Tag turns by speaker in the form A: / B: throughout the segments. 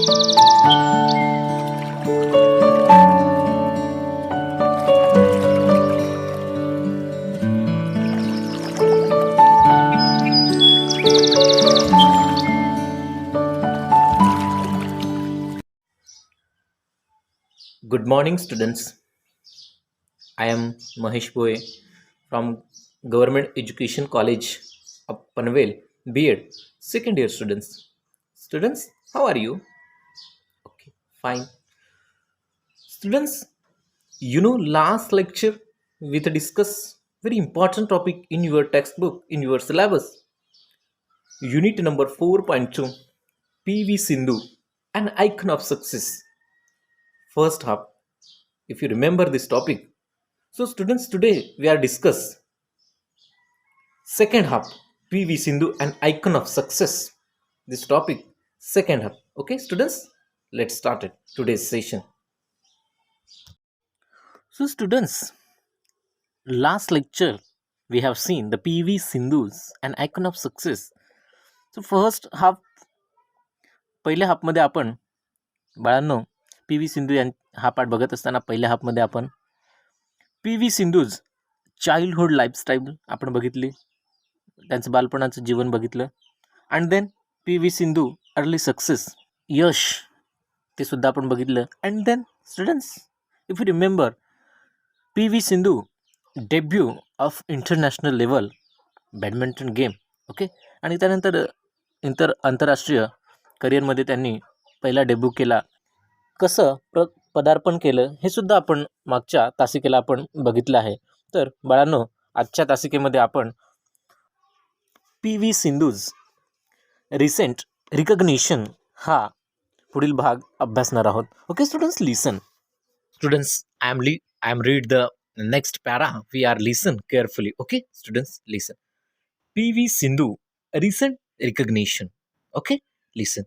A: Good morning, students. I am Mahesh Boye from Government Education College of Panvel, B.Ed, second year students. Students, how are you? Okay, fine. Students, last lecture we discuss very important topic in your textbook, in your syllabus. Unit number 4.2, PV Sindhu, an icon of success. First half, if you remember this topic. So students, today we are discuss second half, PV Sindhu, an icon of success. This topic, second half. Okay, students, let's start it today's session. So, students, last lecture we have seen the PV Sindhu's an icon of success. So, first half, पहिल्या हाफमध्ये आपण बाळांनो P V Sindhu हा पाठ बघत असताना पहिल्या हाफमध्ये आपण P V Sindhu's childhood lifestyle आपण बघितली, त्यांचं बालपणाचं जीवन बघितलं. And then P V Sindhu early success, यश, ते सुद्धा आपण बघितलं. And then students, if you remember, P V Sindhu debut of international level badminton game. Okay, आणि त्यानंतर आंतरराष्ट्रीय करिअरमध्ये त्यांनी पहिला डेब्यू केला. कसं पदार्पण केलं हे सुद्धा आपण मागच्या तासिकेला आपण बघितलं आहे. तर बाळांनो, आजच्या तासिकेमध्ये आपण P V Sindhu's recent recognition हा पुढील भाग अभ्यासणार आहोत. Okay students, listen. Students, I am read the next para. We are listen carefully. Okay students, listen. P V Sindhu recent recognition. Okay, listen.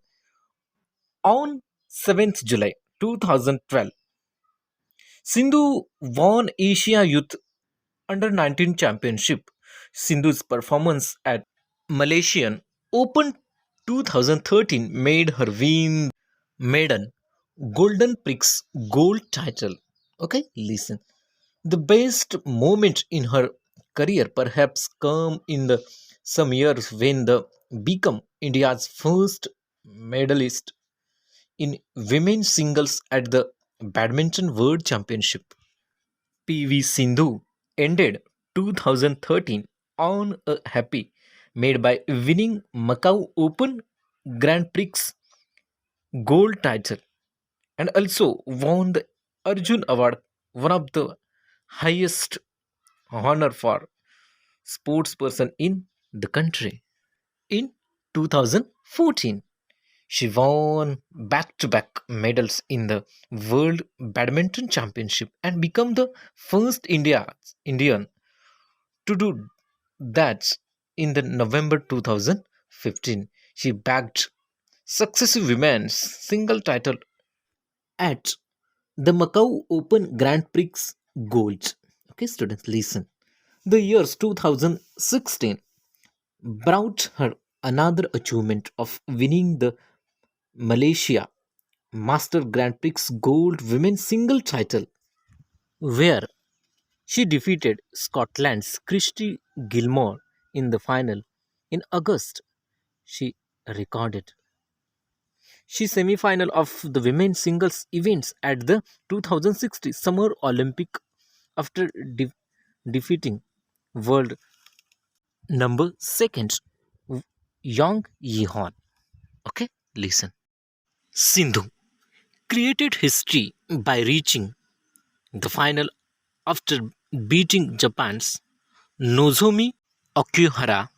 A: On 7th July 2012, Sindhu won Asia Youth Under-19 Championship. Sindhu's performance at Malaysian Open 2013 made her win maiden Golden Prix gold title. Okay, listen. The best moment in her career perhaps come in the some years when the become India's first medalist in women's singles at the Badminton World Championship. PV Sindhu ended 2013 on a happy made by winning Macau Open Grand Prix gold title and also won the Arjun Award, one of the highest honor for sports person in the country. In 2014, she won back-to-back medals in the World Badminton Championship and became the first Indian to do that. In the November 2015, she bagged successive women's single title at the Macau Open Grand Prix Gold. Okay, students, listen. The years 2016 brought her another achievement of winning the Malaysia Master Grand Prix Gold Women's Single title, where she defeated Scotland's Christy Gilmore in the final. In August, she recorded she semi-final of the women's singles events at the 2060 Summer Olympic after defeating world number second Yang Yihon. Okay, listen. Sindhu created history by reaching the final after beating Japan's Nozomi Okuhara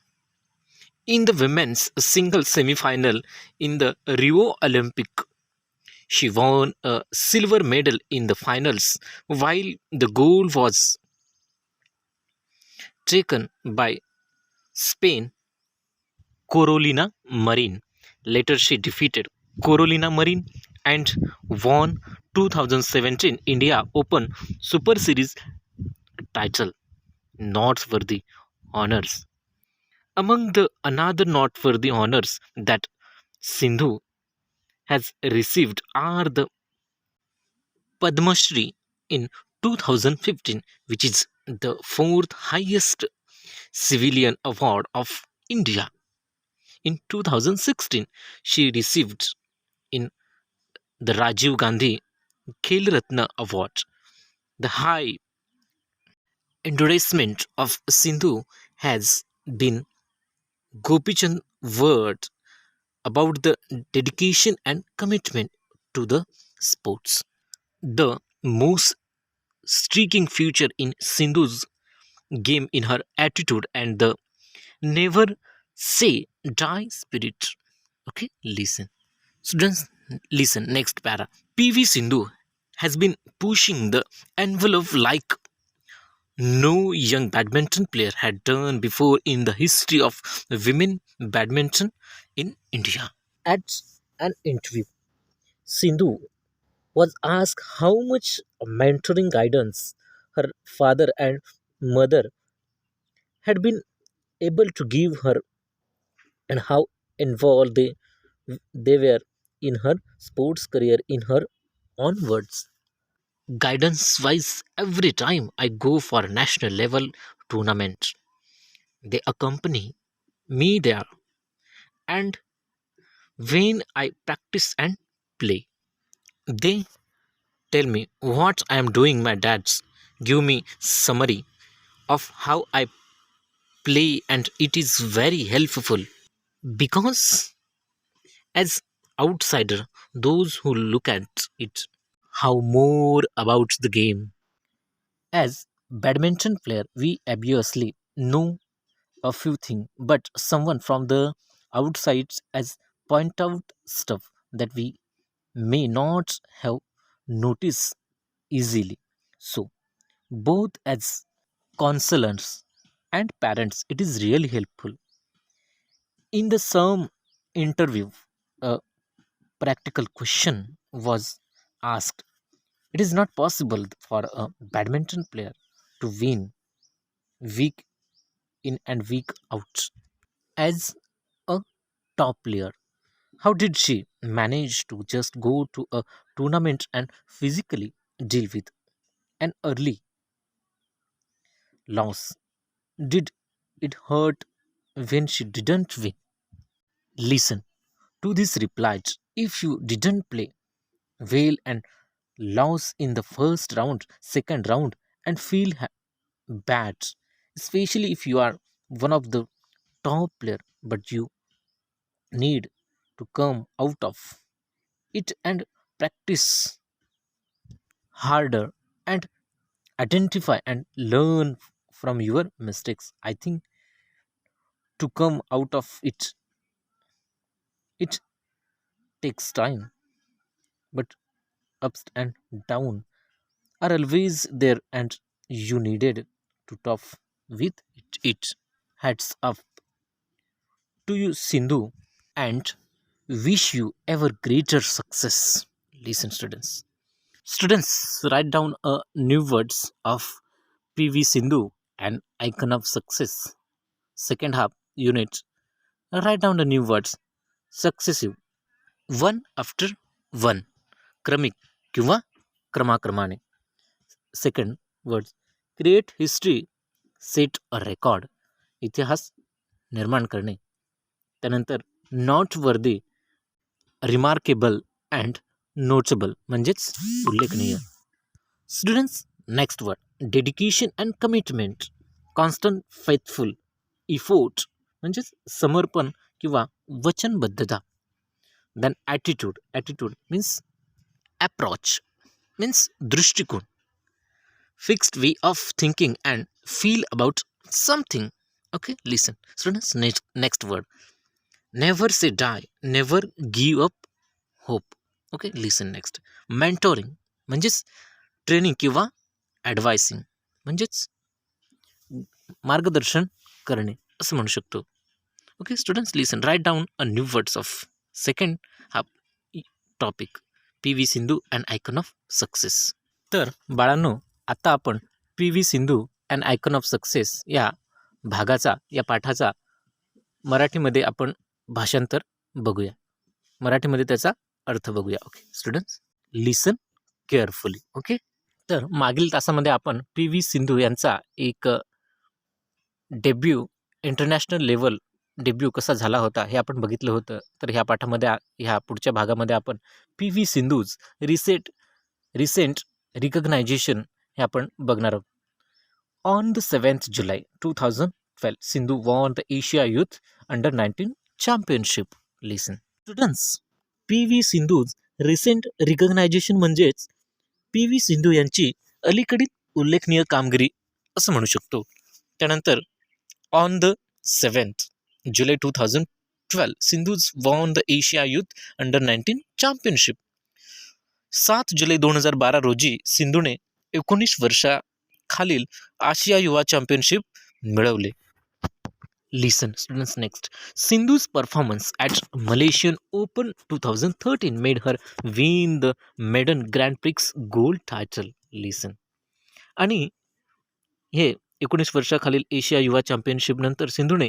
A: in the women's single semi-final in the Rio Olympic. She won a silver medal in the finals, while the gold was taken by Spain Carolina Marin. Later she defeated Carolina Marin and won 2017 India Open Super Series title. Noteworthy honors. Among the another noteworthy honors that Sindhu has received are the Padma Shri in 2015, which is the fourth highest civilian award of India. In 2016, she received in the Rajiv Gandhi Khel Ratna Award. The high endorsement of Sindhu has been Gopichand word about the dedication and commitment to the sports. The most striking feature in Sindhu's game in her attitude and the never say die spirit. Okay, listen. Students, listen. Next para. PV Sindhu has been pushing the envelope like no young badminton player had done before in the history of women badminton in India. At an interview, Sindhu was asked how much mentoring guidance her father and mother had been able to give her and how involved they were in her sports career in her own words. Guidance wise, every time I go for a national level tournament, they accompany me there, and when I practice and play, they tell me what I am doing. My dads give me summary of how I play, and it is very helpful because as outsider, those who look at it how more about the game. As badminton player, we obviously know a few things, but someone from the outside as point out stuff that we may not have noticed easily. So both as counselors and parents, it is really helpful. In the some interview, a practical question was asked. It is not possible for a badminton player to win week in and week out as a top player. How did she manage to just go to a tournament and physically deal with an early loss? Did it hurt when she didn't win? Listen to this reply. If you didn't play well and lost in the first round, second round, and feel bad, especially if you are one of the top player, but you need to come out of it and practice harder and identify and learn from your mistakes. I think to come out of it, it takes time, but ups and down are always there, and you needed to tough with it. Hats up to you, Sindhu, and wish you ever greater success. Listen, students, write down a new words of PV Sindhu, an icon of success. Second half unit, write down the new words successive, one after one, क्रमिक किंवा क्रमाक्रमाने. Second words create history, set अ record, इतिहास निर्माण करणे. त्यानंतर not worthy, remarkable and notable म्हणजेच उल्लेखनीय. Students, next word dedication and commitment, constant, faithful, effort म्हणजेच समर्पण किंवा वचनबद्धता. Then attitude, attitude means approach, means दृष्टिकोन, fixed way of thinking and feel about something. Okay, listen students, next word never say die, never give up hope. Okay, listen next. Mentoring म्हणजेच training किंवा advising म्हणजेच मार्गदर्शन करणे असं म्हणू शकतो. Okay students, listen, right down a new words of second हा topic P V Sindhu and icon of success. तर बाळांनो, आता आपण P V Sindhu and icon of success या भागाचा, या पाठाचा मराठीमध्ये आपण भाषांतर बघूया. मराठीमध्ये त्याचा अर्थ बघूया. ओके स्टुडंट्स, लिसन केअरफुली. ओके, तर मागील तासामध्ये आपण पी व्ही सिंधू यांचा एक डेब्यू, इंटरनॅशनल लेवल डेब्यू कसा झाला होता हे आपण बघितलं होतं. तर ह्या पाठामध्ये ह्या पुढच्या भागामध्ये आपण P V Sindhu's recent recognisation हे आपण बघणार आहोत. On the 7th July 2012, Sindhu won the Asia Youth Under-19 Championship. Listen. Students, P V Sindhu's recent recognition म्हणजेच पी व्ही सिंधू यांची अलीकडील उल्लेखनीय कामगिरी असं म्हणू शकतो. त्यानंतर on the 7th July 2012, Sindhu's won the Asia youth under nineteen championship. 7 जुलै 2012 रोजी सिंधूने 19 वर्षाखालील आशिया युवा चॅम्पियनशिप मिळवले. Listen students, next. Sindhu's performance at Malaysian open 2013 made her win the maiden grand prix gold title. Listen. आणि हे 19 वर्षाखालील एशिया युवा चॅम्पियनशिप नंतर सिंधूने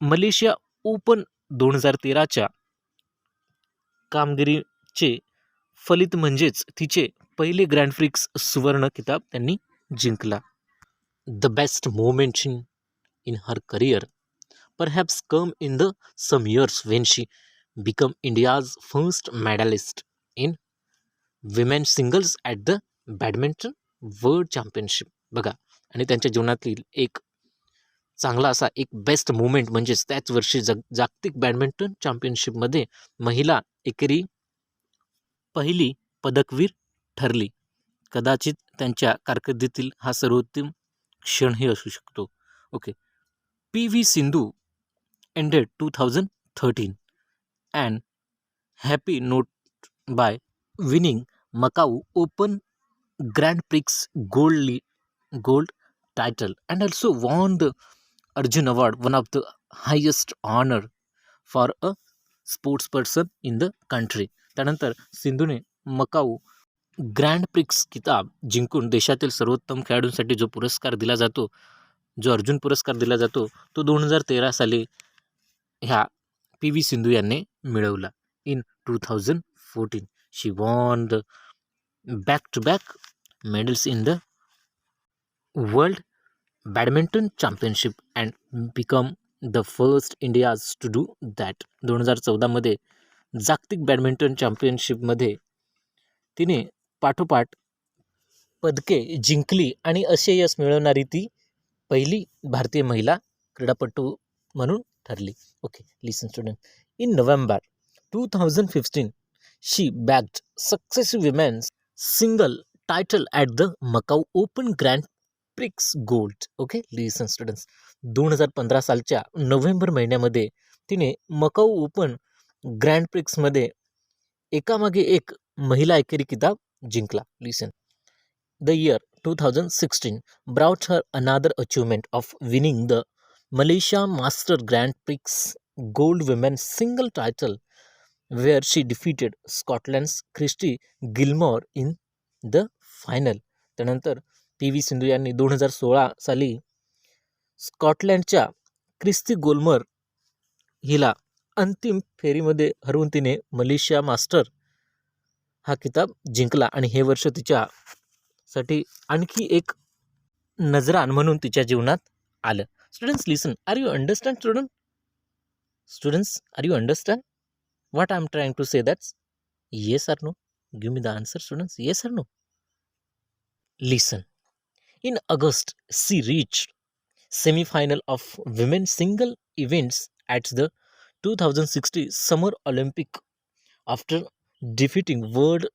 A: मलेशिया ओपन 2013च्या कामगिरीचे फलित म्हणजेच तिचे पहिले ग्रँड प्रिक्स सुवर्ण किताब त्यांनी जिंकला. The best moment in her career perhaps come in the some years when she became India's first medalist in women's singles at the Badminton World Championship. बघा, आणि त्यांच्या जीवनातील एक चांगला असा एक बेस्ट मोमेंट म्हणजेच त्याच वर्षी जागतिक बॅडमिंटन चॅम्पियनशिपमध्ये महिला एकेरी पहिली पदकवीर ठरली. कदाचित त्यांच्या कारकिर्दीतील हा सर्वोत्तम क्षणही असू शकतो. Okay, P V. Sindhu ended 2013 and happy note by winning Macau Open Grand Prix gold title and also won the Arjun Award, one of the highest honor for a sports person in the country. त्यानंतर सिंधूने Macau grand prix किताब जिंकून देशातील सर्वोत्तम खेळाडूंसाठी जो पुरस्कार दिला जातो, जो अर्जुन पुरस्कार दिला जातो, तो 2013 साली ह्या पी व्ही सिंधू यांनी मिळवला. In 2014 she won the back to back medals in the world badminton championship and become the first India's to do that. 2014मध्ये जागतिक बॅडमिंटन चॅम्पियनशिपमध्ये तिने पाठोपाठ पदके जिंकली आणि असे यश मिळवणारी ती पहिली भारतीय महिला क्रीडापटू म्हणून ठरली. Okay, listen student. In November 2015 she bagged successive women's single title at the Macau open grand prix gold. Okay, listen students. 2015 सालच्या नोव्हेंबर महिन्यामध्ये तिने मकाऊ ओपन ग्रँड प्रिक्समध्ये एकामागे एक महिला एकेरी किताब जिंकला. लिसन. The year 2016 brought her another achievement of winning the Malaysia Master Grand Prix Gold Women's Single title, where she defeated Scotland's Christy Gilmore in the final. त्यानंतर पी व्ही सिंधू यांनी 2016 साली स्कॉटलँडच्या क्रिस्ती गोल्मर हिला अंतिम फेरीमध्ये हरवून तिने मलेशिया मास्टर हा किताब जिंकला आणि हे वर्ष तिच्यासाठी आणखी एक नजराण म्हणून तिच्या जीवनात आलं. Students, listen. Are you understand student? Students, are you understand what I'm trying to say? That's yes or no? Give me the answer, students. Yes or no? Listen. In August, she reached semi-final of women's single events at the 2060 Summer Olympic after defeating world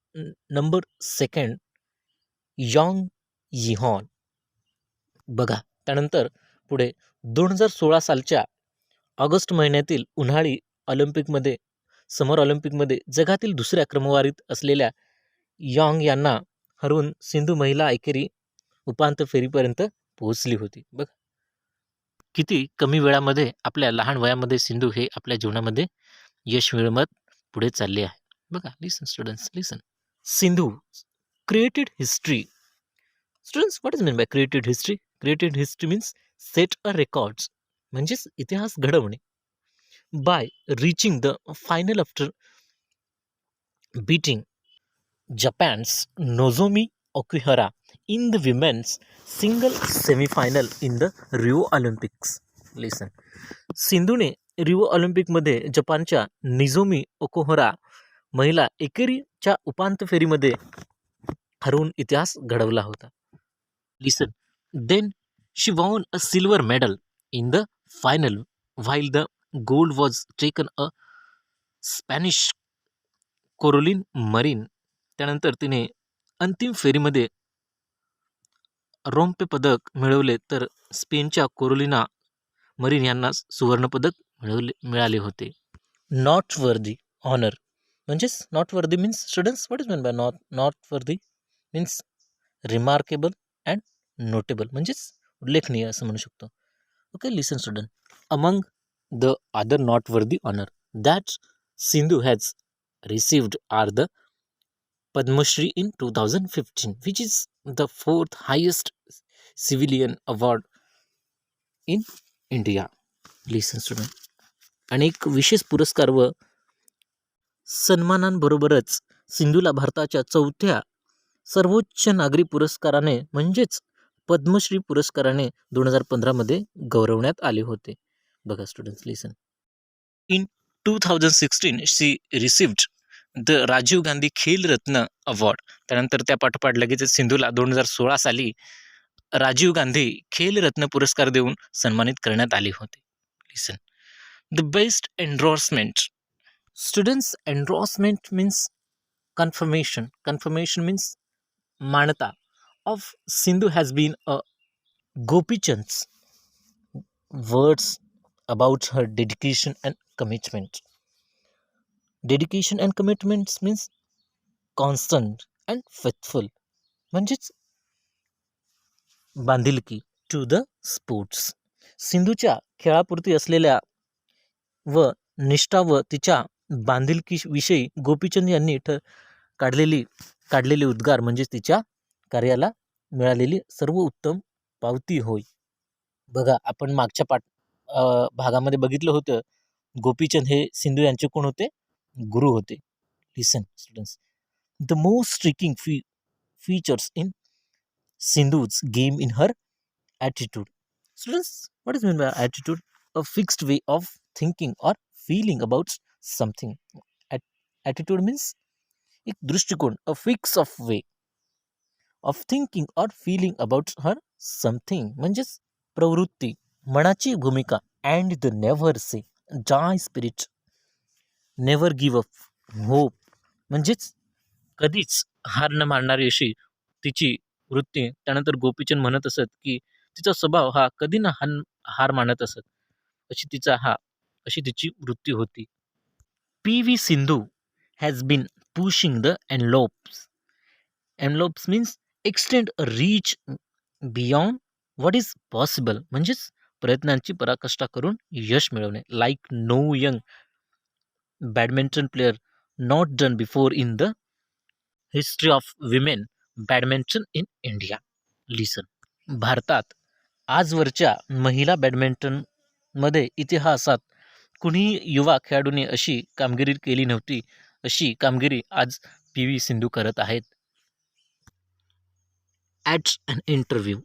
A: number 2 Yang Yihon. बघा, त्यानंतर पुढे 2016 सालच्या August महिन्यातील उन्हाळी ऑलिम्पिकमध्ये समर ऑलिम्पिकमध्ये जगातील दुसऱ्या क्रमवारीत असलेल्या यॉंग यांना हरवून सिंधू महिला एकेरी उपांत्य फेरीपर्यंत पोहोचली होती. बघा, किती कमी वेळामध्ये आपल्या लहान वयामध्ये सिंधू हे आपल्या जीवनामध्ये यश मिळवत पुढे चालले आहे. बघा, listen students, listen. Sindhu created history. Students, what is mean by created history? Created history means set a records, म्हणजेच इतिहास घडवणे. By reaching the final after beating Japan's Nozomi Okuhara in the women's single semi-final in the Rio Olympics. Listen. सिंधूने Rio ऑलिम्पिकमध्ये जपानच्या निझोमी ओकुहरा महिला एकेरीच्या उपांत्य फेरीमध्ये हरवून इतिहास घडवला होता. Listen. Then she won a silver medal in the final while the gold was taken a Spanish Carolin Marin. त्यानंतर तिने अंतिम फेरीमध्ये रौप्य पदक मिळवले तर स्पेनच्या कोरोलिना मरीन यांना सुवर्णपदक मिळाले होते. नॉट वर्दी ऑनर म्हणजेच noteworthy means students what is mean by noteworthy means remarkable and notable म्हणजेच उल्लेखनीय असं म्हणू शकतो. Okay listen student. Among the other noteworthy honour that Sindhu has received are the Padma Shri in 2015, which is the fourth highest civilian award in India. Listen student. अनेक विशेष पुरस्कार व सन्मानांबरोबरच सिंधूला भारताच्या चौथ्या सर्वोच्च नागरी पुरस्काराने म्हणजेच पद्मश्री पुरस्काराने 2015 मध्ये गौरवण्यात आले होते. बघा students listen. In 2016 she received the Rajiv Gandhi Khel Ratna award. त्यानंतर त्या पाठोपाठ लगेच सिंधूला 2016 साली राजीव गांधी खेल रत्न पुरस्कार देऊन सन्मानित करण्यात आले होते. Listen. The best endorsement. Students endorsement means confirmation. Confirmation means मान्यता of Sindhu has been a Gopichand's words about her dedication and commitment. Dedication and commitment means constant and faithful म्हणजेच बांधिलकी टू द स्पोर्ट्स. सिंधूच्या खेळापुरती असलेल्या व निष्ठा व तिच्या बांधिलकी विषयी गोपीचंद यांनी काढलेले उद्गार म्हणजे तिच्या कार्याला मिळालेली सर्वोत्तम पावती होय. बघा आपण मागच्या भागामध्ये बघितलं होतं गोपीचंद हे सिंधू यांचे कोण होते? गुरु होते. Listen students. The most striking features in Sindhu's game in her attitude. Students what is mean by attitude? A fixed way of thinking और feeling about something. Attitude means एक दृष्टिकोन, a fix of way of thinking और feeling about her something म्हणजेच प्रवृत्ती, मनाची भूमिका. And the never say die spirit, never give up hope म्हणजेच कधीच हार न मानणारी अशी तिची वृत्ती. त्यानंतर गोपीचंद म्हणत असत की तिचा स्वभाव हा कधी ना हार मानत असत अशी तिची वृत्ती होती. P V. Sindhu has been pushing the envelopes. Envelopes means extend a reach beyond what is possible म्हणजेच प्रयत्नांची पराकाष्ठा करून यश मिळवणे. Like no young badminton player not done before in the history of women badminton in India. Listen. भारतात आजवरच्या महिला बॅडमिंटनमध्ये इतिहासात कुणीही युवा खेळाडूने अशी कामगिरी केली नव्हती. अशी कामगिरी आज पी.व्ही. सिंधू करत आहेत. At an interview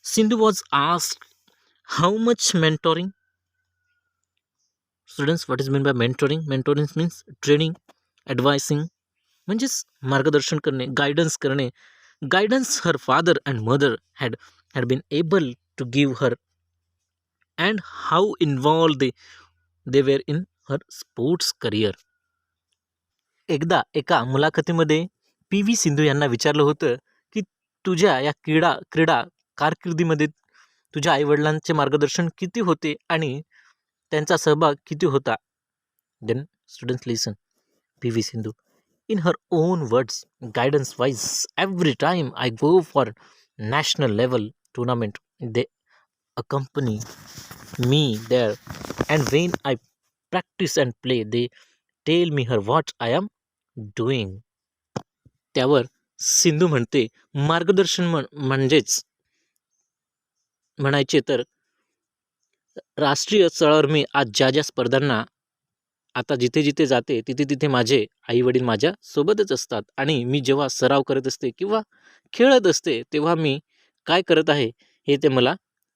A: Sindhu was asked how much mentoring. Students what is mean by mentoring? Mentoring means training, advising म्हणजेच मार्गदर्शन करणे, गायडन्स करणे. Guidance her father and mother had been able to give her and how involve they were in her sports career. एकदा एका मुलाखतीमध्ये P V. Sindhu यांना विचारलं होतं की तुझ्या या क्रीडा कारकिर्दीमध्ये तुझ्या आईवडिलांचे मार्गदर्शन किती होते आणि त्यांचा सहभाग किती होता. Then students listen. P V. Sindhu. In her own words, guidance wise, every time I go for national level tournament, they accompany me there. And when I practice and play, they tell me what I am doing. त्यावर सिंधू म्हणते मार्गदर्शन म्हणजेच म्हणायचे तर राष्ट्रीय स्तरावर मी आज ज्या स्पर्धांना आता जिथे जिथे जाते तिथे तिथे माझे आई वडील माझ्या सोबतच असतात आणि मी जेव्हा सराव करत असते किंवा खेळत असते तेव्हा मी काय करत आहे हे ते मला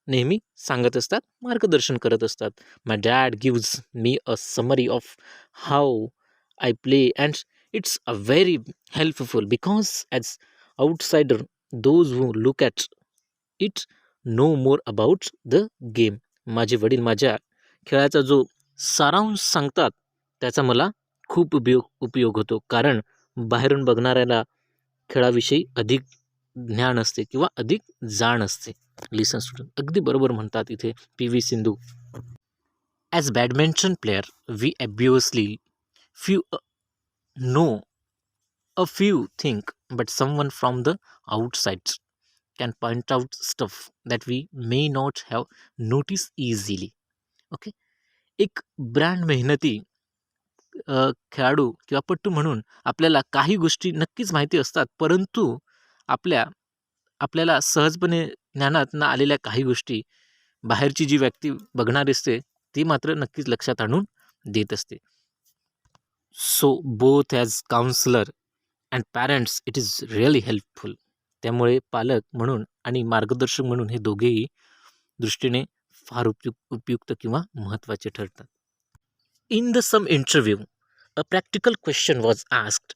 A: नेहमी सांगत असतात, मार्गदर्शन करत असतात. My dad gives me a summary of how I play and it's a very helpful because as outsider those who look at it know more about the game. माझे वडील माझ्या खेळाचा जो सारांश सांगतात त्याचा मला खूप उपयोग होतो, कारण बाहेरून बघणाऱ्याला खेळाविषयी अधिक ज्ञान असते किंवा अधिक जाण असते. लिसन स्टुडंट, अगदी बरोबर म्हणतात इथे P V. Sindhu. As badminton player we obviously few know a few think but someone from the outside can point out stuff that we may not have noticed easily. Okay, एक ब्रँड मेहनती खेळाडू किंवा पट्टू म्हणून आपल्याला काही गोष्टी नक्कीच माहिती असतात, परंतु आपल्याला सहजपणे ज्ञानात न आलेल्या काही गोष्टी बाहेरची जी व्यक्ती बघणारी असते ती मात्र नक्कीच लक्षात आणून देत असते. So both as counsellor and parents it is really helpful. त्यामुळे पालक म्हणून आणि मार्गदर्शक म्हणून हे दोघेही दृष्टीने फार उपयुक्त किंवा महत्त्वाचे ठरतात. In the some interview a practical question was asked.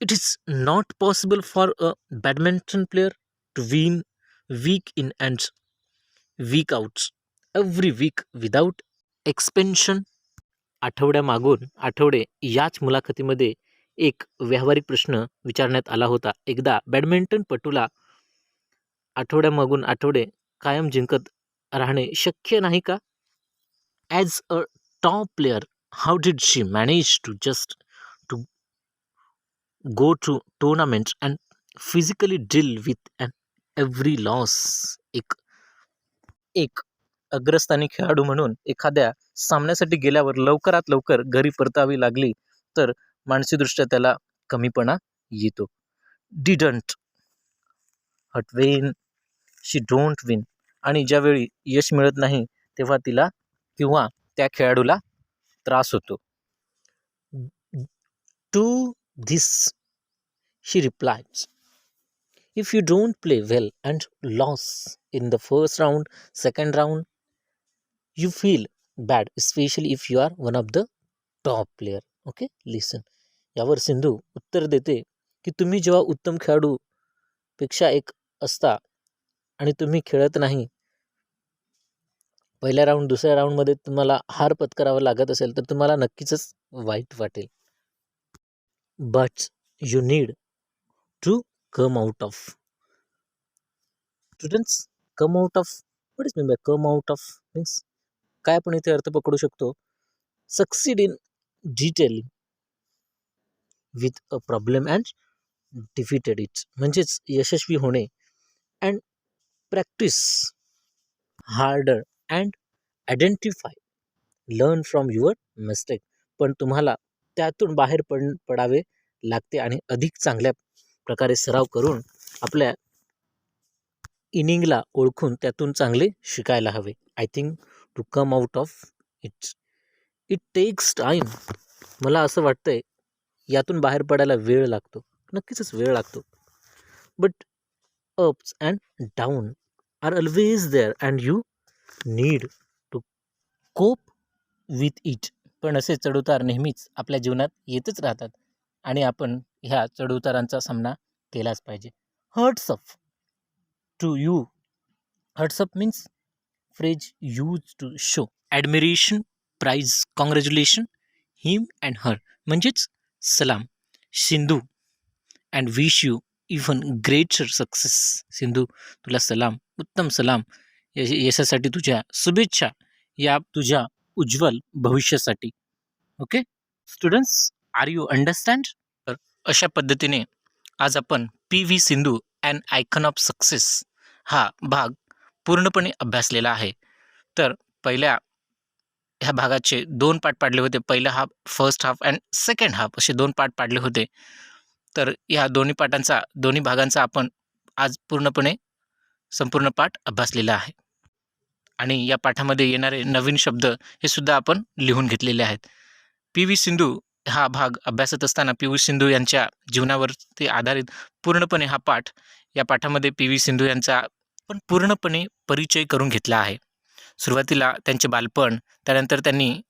A: It is not possible for a badminton player to win week in and week out every week without expansion. आठवड्यामागून आठवडे याच मुलाखतीमध्ये एक व्यावहारिक प्रश्न विचारण्यात आला होता. एकदा बॅडमिंटनपटूला आठवड्यामागून आठवडे कायम जिंकत राहणे शक्य नाही का? As a top player how did she manage to just to go to tournament and physically deal with and every loss. एक अग्रस्थानी खेळाडू म्हणून एखाद्या सामन्यासाठी गेल्यावर लवकरात लवकर घरी परतावी लागली तर मानसिकदृष्ट्या त्याला कमीपणा येतो. Didn't hurt when she don't win. आणि ज्यावेळी यश मिळत नाही तेव्हा तिला किंवा त्या खेळाडूला त्रास होतो. To this she replies, if you don't play well and loss in the first round, second round, you feel bad especially if you are one of the top player. Okay, listen. यावर सिंधू उत्तर देते की तुम्ही जेव्हा उत्तम खेळाडूपेक्षा एक असता आणि तुम्ही खेळत नाही, पहिल्या राऊंड दुसऱ्या राऊंडमध्ये तुम्हाला हार पत्करावं लागत असेल तर तुम्हाला नक्कीच वाईट वाटेल. But you need to come out of. Students, come out of, what is mean by come out of means काय आपण इथे अर्थ पकडू शकतो? Succeed in detailing with a problem and defeated it. म्हणजेच यशस्वी होणे. And practice harder and identify learn from your mistake. पण तुम्हाला त्यातून बाहेर पडावे लागते आणि अधिक चांगल्या प्रकारे सराव करून आपल्या इनिंगला ओळखून त्यातून चांगले शिकायला हवे. I think to come out of it takes time. मला असं वाटतंय यातून बाहेर पडायला वेळ लागतो, नक्कीच वेळ लागतो. But ups and down are always there and you need to cope with it. पण असे चढउतार नेहमीच आपल्या जीवनात येतच राहतात आणि आपण ह्या चढउतारांचा सामना केलाच पाहिजे. Hearts up to you. Hearts up means phrase use to show admiration, praise, congratulation him and her. म्हणजेच सलाम Sindhu and wish you even greater success. Sindhu, तुला सलाम, उत्तम सलाम, यशासाठी तुझ्या शुभेच्छा, या तुझ्या उज्ज्वल भविष्यासाठी. Okay students, are you understand? तर अशा पद्धतीने आज आपण P V. Sindhu and icon of success हा भाग पूर्णपणे अभ्यासलेला आहे. तर पहिल्या ह्या भागाचे 2 पार्ट पाडले होते. पहिला half, first half and second half असे 2 पार्ट पाडले होते. तर ह्या दोन्ही भागांचा आपण आज पूर्णपणे संपूर्ण पाठ अभ्यासलेला आहे. आणि या पाठामध्ये येणारे नवीन शब्द हे सुद्धा आपण लिहून घेतलेले आहेत. पी.व्ही. सिंधू हा भाग अभ्यासत असताना पी.व्ही. सिंधू यांच्या जीवनावरती आधारित पूर्णपणे हा पाठ, या पाठामध्ये पी.व्ही. सिंधू यांचा पण पूर्णपणे परिचय करून घेतला आहे. सुरुवातीला त्यांचे बालपण, त्यानंतर त्यांनी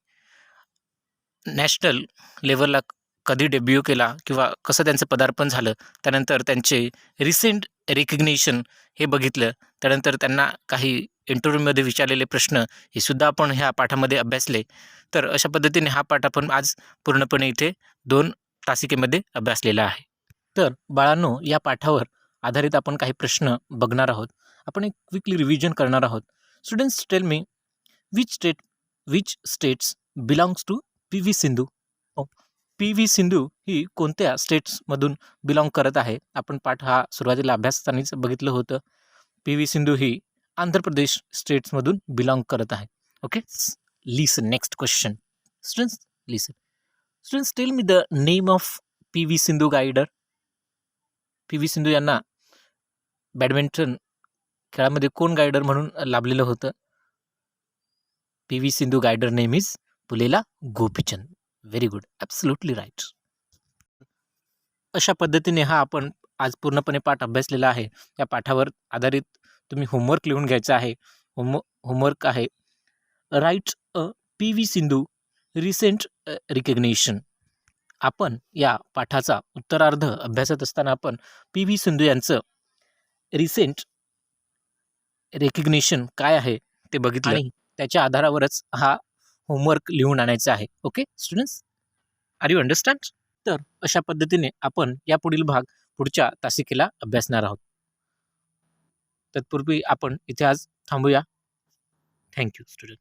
A: नॅशनल लेवलला कधी डेब्यू केला किंवा कसं त्यांचं पदार्पण झालं, त्यानंतर त्यांचे रिसेंट रिकग्निशन हे बघितलं, त्यानंतर त्यांना काही इंटरव्ह्यूमध्ये विचारलेले प्रश्न हे सुद्धा आपण ह्या पाठामध्ये अभ्यासले. तर अशा पद्धतीने हा पाठ आपण आज पूर्णपणे इथे 2 तासिकेमध्ये अभ्यासलेला आहे. तर बाळांनो, या पाठावर आधारित आपण काही प्रश्न बघणार आहोत. आपण एक क्विकली रिव्हिजन करणार आहोत. Students, tell me which states belongs to P V. Sindhu. P V. Sindhu ही कोणत्या स्टेट्समधून बिलॉंग करत आहे? आपण पाठ हा सुरुवातीला अभ्यासतानाच बघितलं होतं. पी.व्ही. सिंधू ही आंध्र प्रदेश स्टेट्समधून बिलॉंग करत आहे. Okay, listen next question. Students, listen. Students, tell me the name of P V. Sindhu guider. P V. Sindhu यांना बॅडमिंटन खेळामध्ये कोण गायडर म्हणून लाभलेलं होतं? P V. Sindhu guider name is Pullela Gopichand. Very good, absolutely right. अशा पद्धतीने हा आपण आज पूर्णपणे पाठ अभ्यासलेला आहे. या पाठावर आधारित तुम्ही होमवर्क लिहून घ्यायचा आहे. होमवर्क आहे, राईट अ पी.व्ही. Sindhu recent recognition. आपण या पाठाचा उत्तरार्ध अभ्यासत असताना आपण पी.व्ही. सिंधू यांचं रिसेंट रेकग्निशन काय आहे ते बघितलं आणि त्याच्या आधारावरच हा होमवर्क लिहून आणायचा आहे. Okay students, are you understand? तर अशा पद्धतीने आपण या पुढील भाग पुढच्या तासिकेला अभ्यासणार आहोत. तत्पूर्वी आपण इथे आज थांबूया. Thank you student.